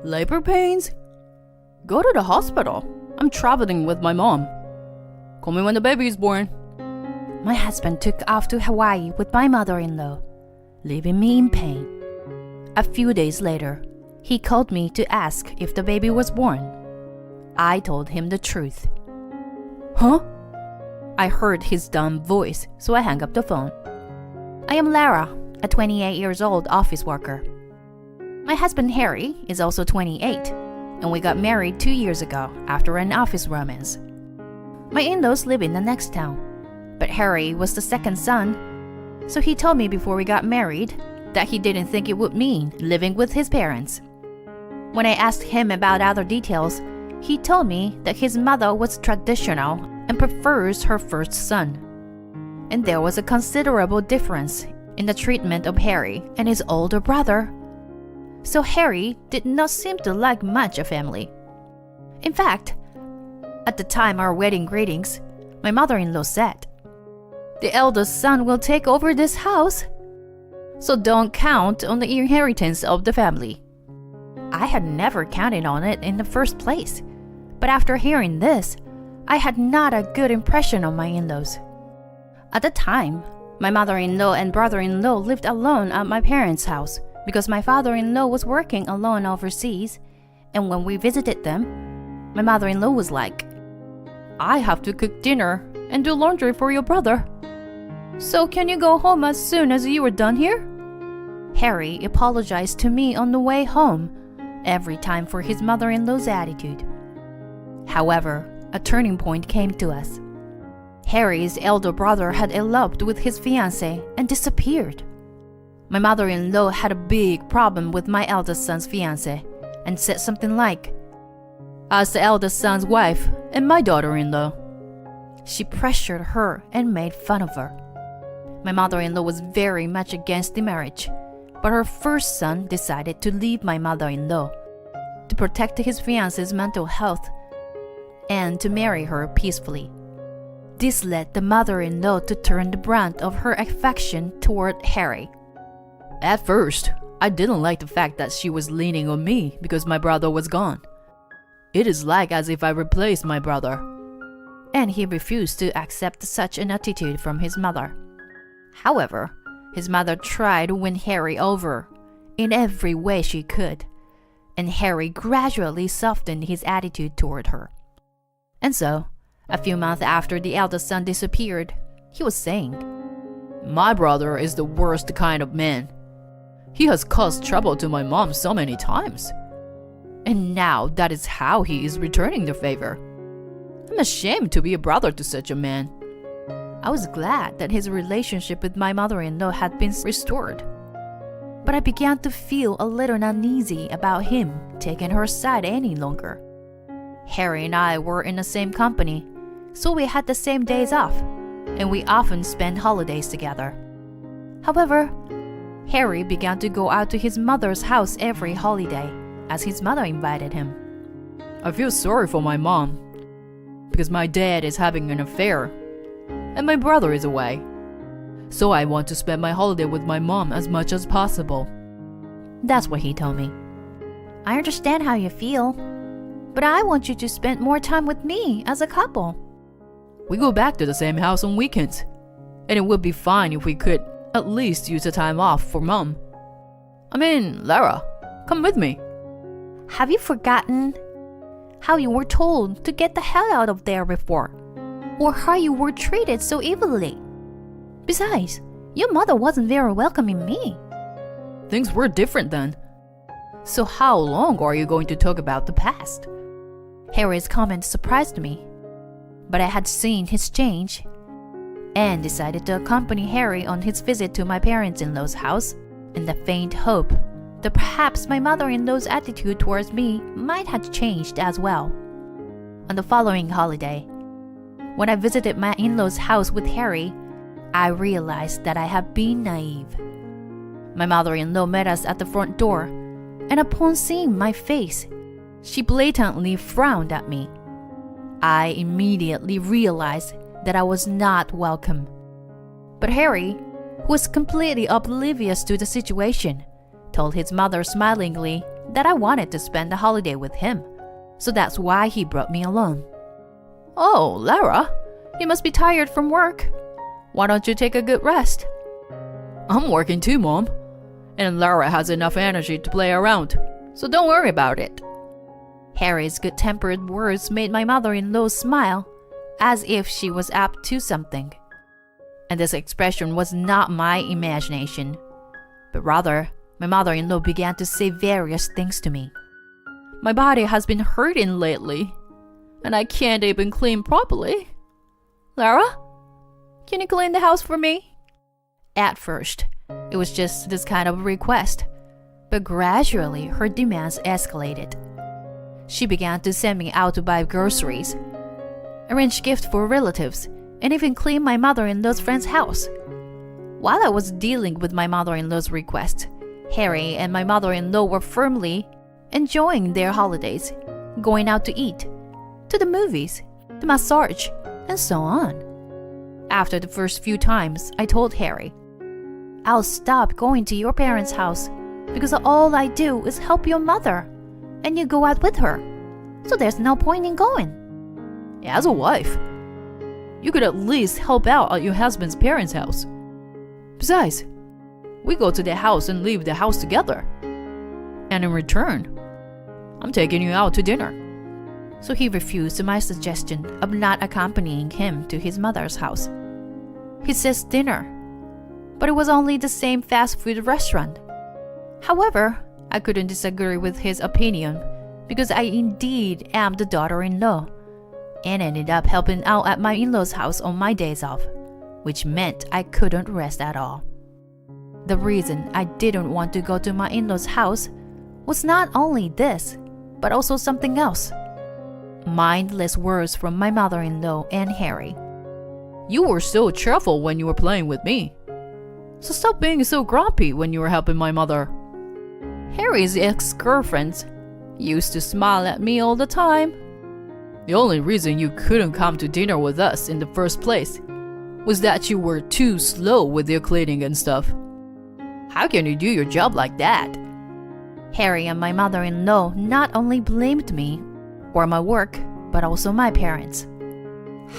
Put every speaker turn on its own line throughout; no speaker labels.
Labor pains? Go to the hospital. I'm traveling with my mom. Call me when the baby is born.
My husband took off to Hawaii with my mother-in-law, leaving me in pain. A few days later, he called me to ask if the baby was born. I told him the truth.
Huh?
I heard his dumb voice, so I hung up the phone. I am Lara, a 28-years-old office worker. My husband Harry is also 28, and we got married 2 years ago after an office romance. My in-laws live in the next town, but Harry was the second son, so he told me before we got married that he didn't think it would mean living with his parents. When I asked him about other details, he told me that his mother was traditional and prefers her first son. And there was a considerable difference in the treatment of Harry and his older brother. So Harry did not seem to like much a family. In fact, at the time our wedding greetings, my mother-in-law said, "The eldest son will take over this house, so don't count on the inheritance of the family." I had never counted on it in the first place, but after hearing this, I had not a good impression of my in-laws. At the time, my mother-in-law and brother-in-law lived alone at my parents' house because my father-in-law was working alone overseas, and when we visited them, my mother-in-law was like, "I have to cook dinner and do laundry for your brother. So can you go home as soon as you are done here?" Harry apologized to me on the way home every time for his mother-in-law's attitude. However, a turning point came to us. Harry's elder brother had eloped with his fiancée and disappeared. My mother-in-law had a big problem with my eldest son's fiancée and said something like, "As the eldest son's wife and my daughter-in-law." She pressured her and made fun of her. My mother-in-law was very much against the marriage, but her first son decided to leave my mother-in-law to protect his fiancée's mental health and to marry her peacefully. This led the mother-in-law to turn the brunt of her affection toward Harry.
At first, I didn't like the fact that she was leaning on me because my brother was gone. It is like as if I replaced my brother.
And he refused to accept such an attitude from his mother. However, his mother tried to win Harry over in every way she could, and Harry gradually softened his attitude toward her. And so, a few months after the eldest son disappeared, he was saying,
"My brother is the worst kind of man. He has caused trouble to my mom so many times. And now that is how he is returning the favor. I'm ashamed to be a brother to such a man."
I was glad that his relationship with my mother-in-law had been restored. But I began to feel a little uneasy about him taking her side any longer. Harry and I were in the same company, so we had the same days off, and we often spent holidays together. However, Harry began to go out to his mother's house every holiday, as his mother invited him.
I feel sorry for my mom, because my dad is having an affair, and my brother is away. So I want to spend my holiday with my mom as much as possible.
That's what he told me. I understand how you feel, but I want you to spend more time with me as a couple.
We go back to the same house on weekends, and it would be fine if we could at least use the time off for mom. I mean, Lara, come with me.
Have you forgotten how you were told to get the hell out of there before? Or how you were treated so evilly? Besides, your mother wasn't very welcoming me.
Things were different then. So how long are you going to talk about the past?
Harry's comment surprised me, but I had seen his change and decided to accompany Harry on his visit to my parents-in-law's house in the faint hope that perhaps my mother-in-law's attitude towards me might have changed as well. On the following holiday, when I visited my in-law's house with Harry, I realized that I had been naive. My mother-in-law met us at the front door, and upon seeing my face, she blatantly frowned at me. I immediately realized that I was not welcome. But Harry, who was completely oblivious to the situation, told his mother smilingly that I wanted to spend the holiday with him, so that's why he brought me along.
Oh, Lara, you must be tired from work. Why don't you take a good rest? I'm working too, Mom. And Lara has enough energy to play around, so don't worry about it.
Harry's good-tempered words made my mother-in-law smile, as if she was up to something. And this expression was not my imagination, but rather my mother-in-law began to say various things to me.
My body has been hurting lately, and I can't even clean properly. Lara, can you clean the house for me?
At first, it was just this kind of request, but gradually her demands escalated. She began to send me out to buy groceries, arrange gifts for relatives, and even clean my mother-in-law's friend's house. While I was dealing with my mother-in-law's request, Harry and my mother-in-law were firmly enjoying their holidays, going out to eat, to the movies, the massage, and so on. After the first few times, I told Harry, I'll stop going to your parents' house because all I do is help your mother, and you go out with her, so there's no point in going.
As a wife, you could at least help out at your husband's parents' house. Besides, we go to their house and leave the house together. And in return, I'm taking you out to dinner.
So he refused my suggestion of not accompanying him to his mother's house. He says dinner, but it was only the same fast food restaurant. However, I couldn't disagree with his opinion because I indeed am the daughter-in-law, and ended up helping out at my in-laws' house on my days off, which meant I couldn't rest at all. The reason I didn't want to go to my in-laws' house was not only this, but also something else. Mindless words from my mother-in-law and Harry.
You were so cheerful when you were playing with me, so stop being so grumpy when you were helping my mother. Harry's ex-girlfriends used to smile at me all the time. The only reason you couldn't come to dinner with us in the first place was that you were too slow with your cleaning and stuff. How can you do your job like that?
Harry and my mother-in-law not only blamed me or my work, but also my parents.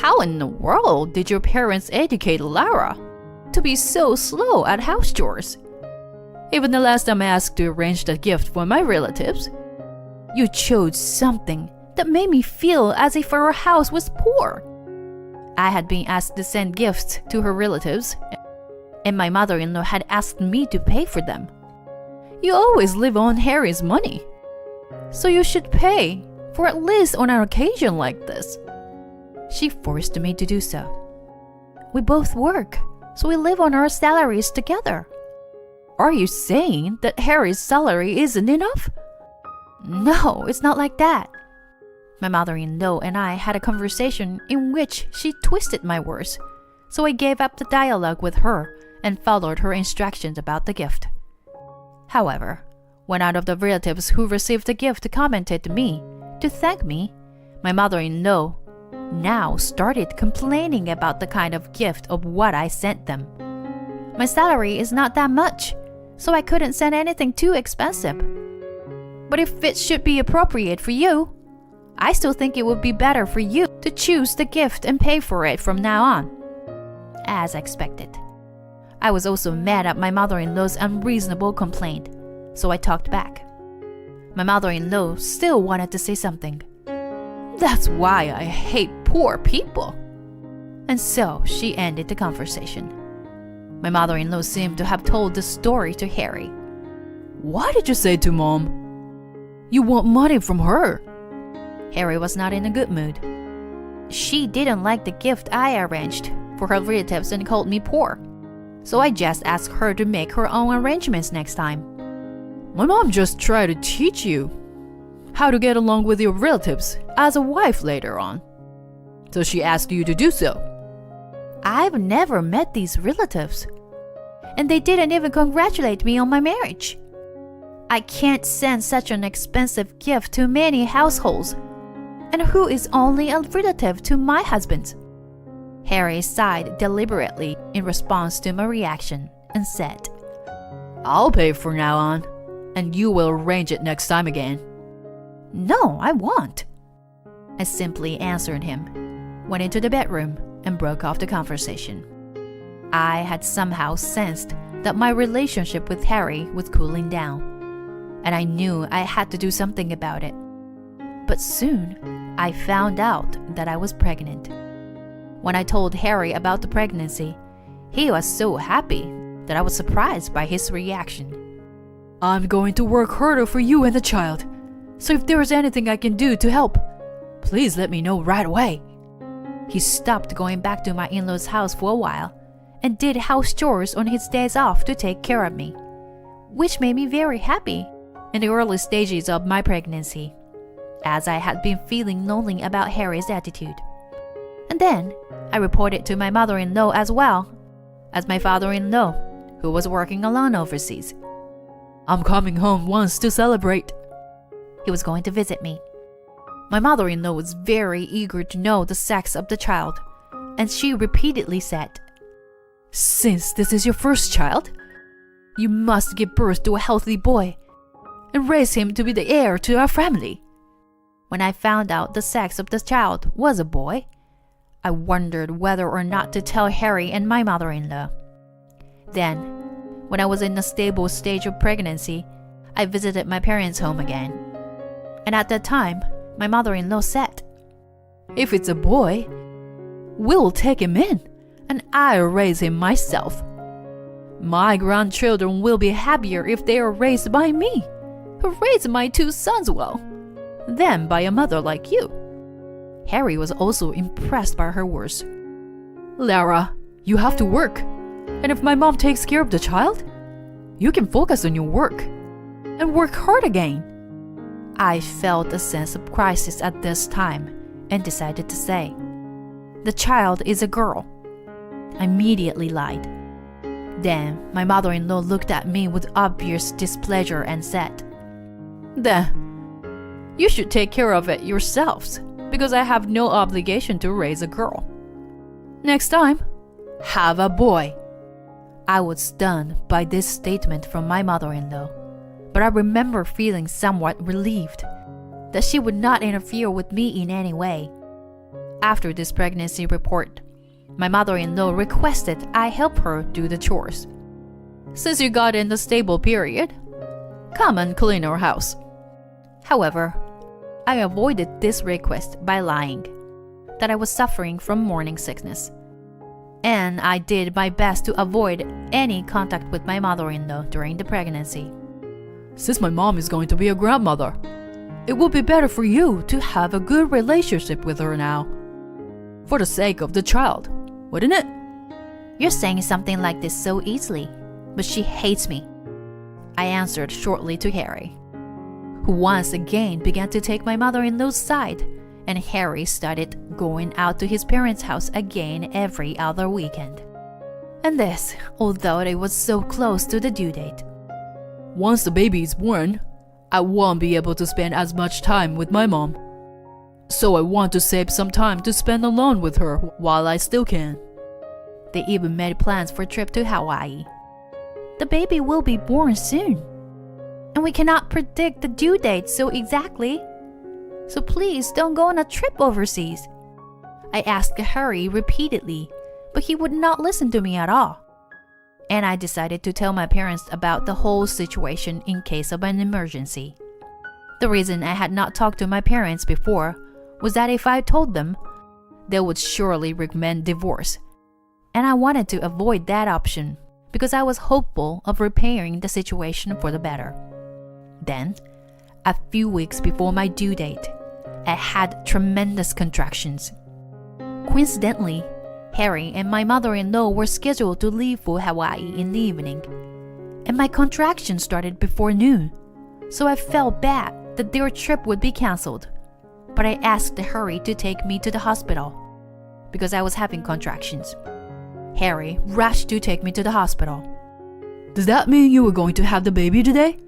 How in the world did your parents educate Lara to be so slow at house chores? Even the last time I asked to arrange the gift for my relatives, you chose something that made me feel as if our house was poor. I had been asked to send gifts to her relatives, and my mother-in-law had asked me to pay for them. You always live on Harry's money, so you should pay for at least on an occasion like this.
She forced me to do so. We both work, so we live on our salaries together.
Are you saying that Harry's salary isn't enough?
No, it's not like that. My mother-in-law and I had a conversation in which she twisted my words, so I gave up the dialogue with her and followed her instructions about the gift. However, when one of the relatives who received the gift commented to me to thank me, my mother-in-law now started complaining about the kind of gift of what I sent them. My salary is not that much, so I couldn't send anything too expensive. But if it should be appropriate for you, I still think it would be better for you to choose the gift and pay for it from now on. As expected. I was also mad at my mother-in-law's unreasonable complaint, so I talked back. My mother-in-law still wanted to say something.
That's why I hate poor people.
And so she ended the conversation. My mother-in-law seemed to have told the story to Harry.
What did you say to Mom? You want money from her?
Harry was not in a good mood. She didn't like the gift I arranged for her relatives and called me poor, so I just asked her to make her own arrangements next time.
My mom just tried to teach you how to get along with your relatives as a wife later on, so she asked you to do so.
I've never met these relatives, and they didn't even congratulate me on my marriage. I can't send such an expensive gift to many households, and who is only a relative to my husband. Harry sighed deliberately in response to my reaction and said,
I'll pay from now on. And you will arrange it next time again.
No, I won't. I simply answered him, went into the bedroom, and broke off the conversation. I had somehow sensed that my relationship with Harry was cooling down, and I knew I had to do something about it. But soon, I found out that I was pregnant. When I told Harry about the pregnancy, he was so happy that I was surprised by his reaction.
I'm going to work harder for you and the child. So if there is anything I can do to help, please let me know right away.
He stopped going back to my in-laws' house for a while and did house chores on his days off to take care of me, which made me very happy in the early stages of my pregnancy, as I had been feeling lonely about Harry's attitude. And then I reported to my mother-in-law as well as my father-in-law, who was working alone overseas.
I'm coming home once to celebrate.
He was going to visit me. My mother-in-law was very eager to know the sex of the child, and she repeatedly said,
Since this is your first child, you must give birth to a healthy boy and raise him to be the heir to our family.
When I found out the sex of the child was a boy, I wondered whether or not to tell Harry and my mother-in-law. Then, when I was in a stable stage of pregnancy, I visited my parents' home again. And at that time, my mother-in-law said,
If it's a boy, we'll take him in, and I'll raise him myself. My grandchildren will be happier if they are raised by me, who raised my two sons well, than by a mother like you.
Harry was also impressed by her words.
Lara, you have to work, and if my mom takes care of the child, you can focus on your work and work hard again.
I felt a sense of crisis at this time and decided to say, The child is a girl. I immediately lied. Then my mother-in-law looked at me with obvious displeasure and said,
Then, you should take care of it yourselves, because I have no obligation to raise a girl. Next time, have a boy.
I was stunned by this statement from my mother-in-law, but I remember feeling somewhat relieved that she would not interfere with me in any way. After this pregnancy report, my mother-in-law requested I help her do the chores.
Since you got in the stable period, come and clean our house.
However, I avoided this request by lying that I was suffering from morning sickness, and I did my best to avoid any contact with my mother-in-law during the pregnancy.
Since my mom is going to be a grandmother, it would be better for you to have a good relationship with her now, for the sake of the child, wouldn't it?
You're saying something like this so easily, but she hates me, I answered shortly to Harry, who once again began to take my mother-in-law's side, and Harry started going out to his parents' house again every other weekend. And this, although it was so close to the due date.
Once the baby is born, I won't be able to spend as much time with my mom. So I want to save some time to spend alone with her while I still can.
They even made plans for a trip to Hawaii. The baby will be born soon, and we cannot predict the due date so exactly. So please don't go on a trip overseas. I asked Harry repeatedly, but he would not listen to me at all. And I decided to tell my parents about the whole situation in case of an emergency. The reason I had not talked to my parents before was that if I told them, they would surely recommend divorce. And I wanted to avoid that option because I was hopeful of repairing the situation for the better. Then, a few weeks before my due date, I had tremendous contractions. Coincidentally, Harry and my mother-in-law were scheduled to leave for Hawaii in the evening, and my contractions started before noon, so I felt bad that their trip would be cancelled. But I asked Harry to take me to the hospital because I was having contractions. Harry rushed to take me to the hospital.
Does that mean you were going to have the baby today?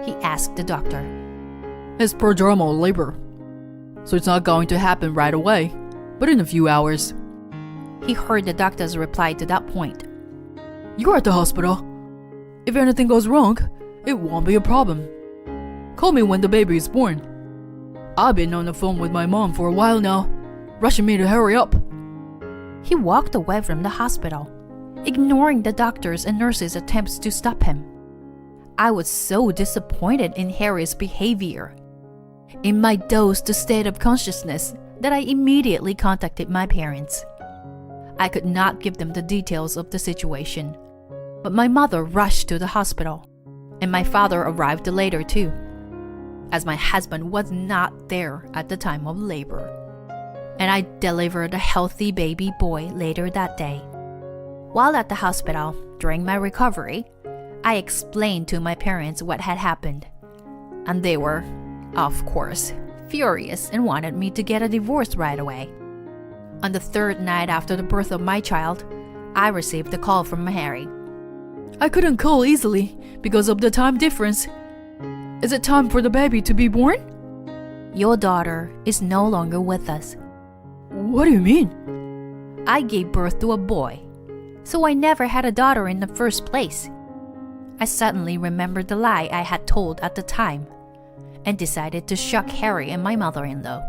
He asked the doctor.
It's prodromal labor, so it's not going to happen right away, but in a few hours.
He heard the doctor's reply to that point.
You're at the hospital. If anything goes wrong, It won't be a problem. Call me when the baby is born. I've been on the phone with my mom for a while now, rushing me to hurry up.
He walked away from the hospital, ignoring the doctors' and nurses' attempts to stop him. I was so disappointed in Harry's behavior. In my dazed state of consciousness, that I immediately contacted my parents. I could not give them the details of the situation, but my mother rushed to the hospital, and my father arrived later too, as my husband was not there at the time of labor. And I delivered a healthy baby boy later that day. While at the hospital, during my recovery, I explained to my parents what had happened, and they were, of course, furious and wanted me to get a divorce right away. On the third night after the birth of my child, I received a call from Harry.
I couldn't call easily because of the time difference. Is it time for the baby to be born?
Your daughter is no longer with us.
What do you mean?
I gave birth to a boy, so I never had a daughter in the first place. I suddenly remembered the lie I had told at the time, and decided to shock Harry and my mother-in-law.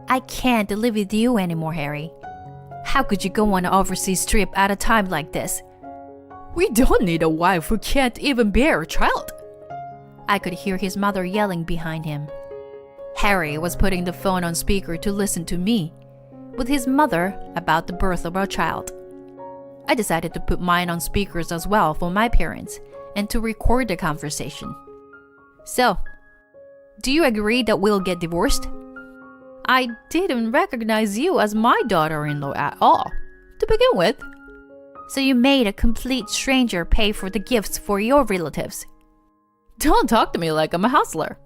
I can't live with you anymore, Harry. How could you go on an overseas trip at a time like this?
We don't need a wife who can't even bear a child.
I could hear his mother yelling behind him. Harry was putting the phone on speaker to listen to me, with his mother about the birth of our child. I decided to put mine on speakers as well for my parents and to record the conversation. So, do you agree that we'll get divorced? I didn't recognize you as my daughter-in-law at all, to begin with. So you made a complete stranger pay for the gifts for your relatives.
Don't talk to me like I'm a hustler.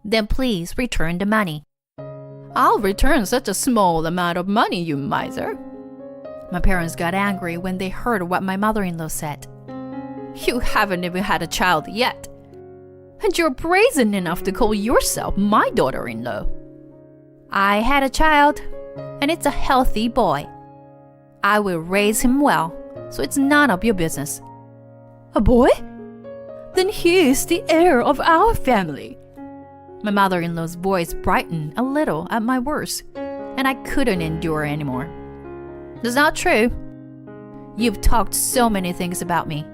Then please return the money.
I'll return such a small amount of money, you miser.
My parents got angry when they heard what my mother-in-law said.
You haven't even had a child yet. And you're brazen enough to call yourself my daughter-in-law.
I had a child, and it's a healthy boy. I will raise him well, so it's none of your business.
A boy? Then he is the heir of our family.
My mother-in-law's voice brightened a little at my words, and I couldn't endure anymore. That's not true. You've talked so many things about me,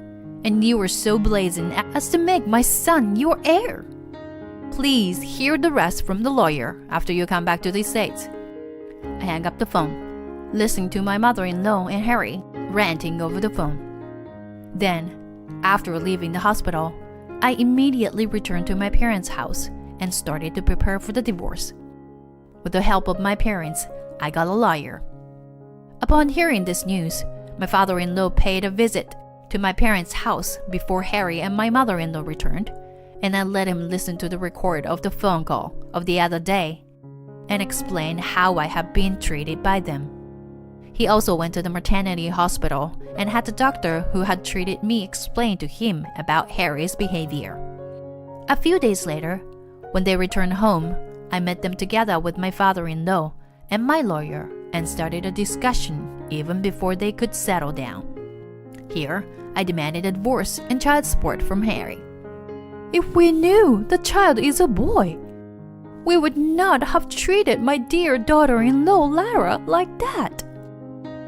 and you were so brazen as to make my son your heir. Please hear the rest from the lawyer after you come back to the States. I hang up the phone, listening to my mother-in-law and Harry ranting over the phone. Then, after leaving the hospital, I immediately returned to my parents' house and started to prepare for the divorce. With the help of my parents, I got a lawyer. Upon hearing this news, my father-in-law paid a visit to my parents' house before Harry and my mother-in-law returned, and I let him listen to the record of the phone call of the other day and explain how I have been treated by them. He also went to the maternity hospital and had the doctor who had treated me explain to him about Harry's behavior. A few days later, when they returned home, I met them together with my father-in-law and my lawyer and started a discussion even before they could settle down. Here, I demanded a divorce and child support from Harry.
If we knew the child is a boy, we would not have treated my dear daughter-in-law Lara like that.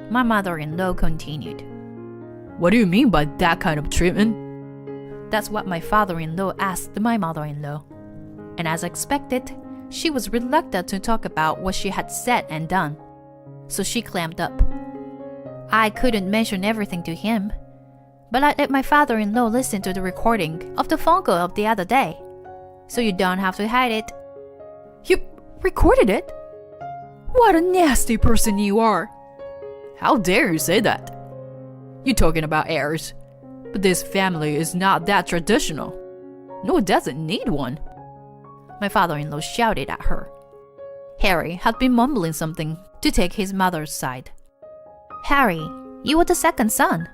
My mother-in-law continued.
What do you mean by that kind of treatment?
That's what my father-in-law asked my mother-in-law. And as expected, she was reluctant to talk about what she had said and done. So she clammed up. I couldn't mention everything to him, but I let my father-in-law listen to the recording of the phone call of the other day. So you don't have to hide it.
You recorded it? What a nasty person you are. How dare you say that? You're talking about heirs, but this family is not that traditional. No, it doesn't need one.
My father-in-law shouted at her. Harry had been mumbling something to take his mother's side. Harry, you were the second son.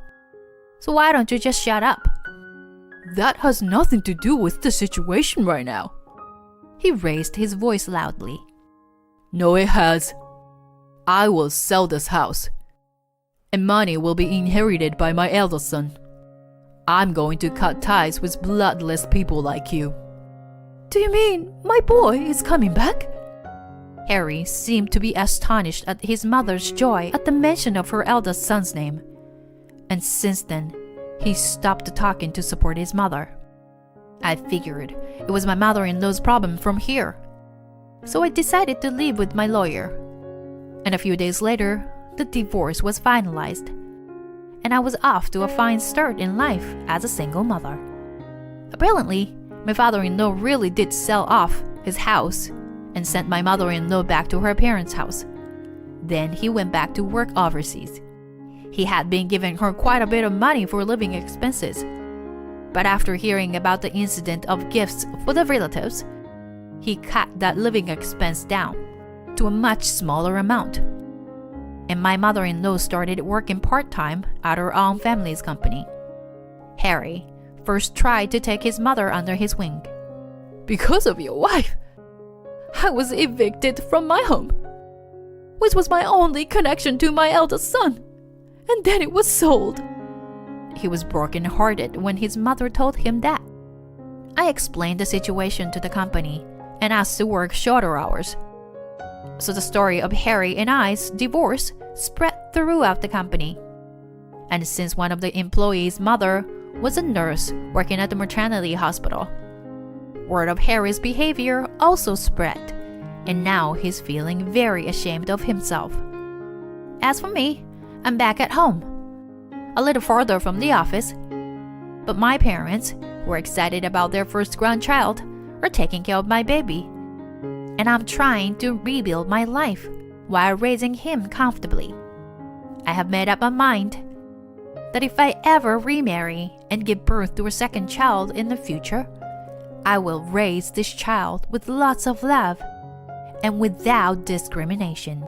So why don't you just shut up?
That has nothing to do with the situation right now.
He raised his voice loudly.
No, it has. I will sell this house, and money will be inherited by my eldest son. I'm going to cut ties with bloodless people like you.
Do you mean my boy is coming back?
Harry seemed to be astonished at his mother's joy at the mention of her eldest son's name. And since then, he stopped talking to support his mother. I figured it was my mother-in-law's problem from here. So I decided to live with my lawyer. And a few days later, the divorce was finalized. And I was off to a fine start in life as a single mother. Apparently, my father-in-law really did sell off his house and sent my mother-in-law back to her parents' house. Then he went back to work overseas. He had been giving her quite a bit of money for living expenses. But after hearing about the incident of gifts for the relatives, he cut that living expense down to a much smaller amount. And my mother-in-law started working part-time at her own family's company. Harry first tried to take his mother under his wing.
Because of your wife, I was evicted from my home, which was my only connection to my eldest son, and then it was sold.
He was broken-hearted when his mother told him that. I explained the situation to the company and asked to work shorter hours. So the story of Harry and I's divorce spread throughout the company. And since one of the employees' mother was a nurse working at the maternity hospital, word of Harry's behavior also spread, and now he's feeling very ashamed of himself. As for me, I'm back at home, a little farther from the office, but my parents, who are excited about their first grandchild, are taking care of my baby, and I'm trying to rebuild my life while raising him comfortably. I have made up my mind that if I ever remarry and give birth to a second child in the future, I will raise this child with lots of love and without discrimination.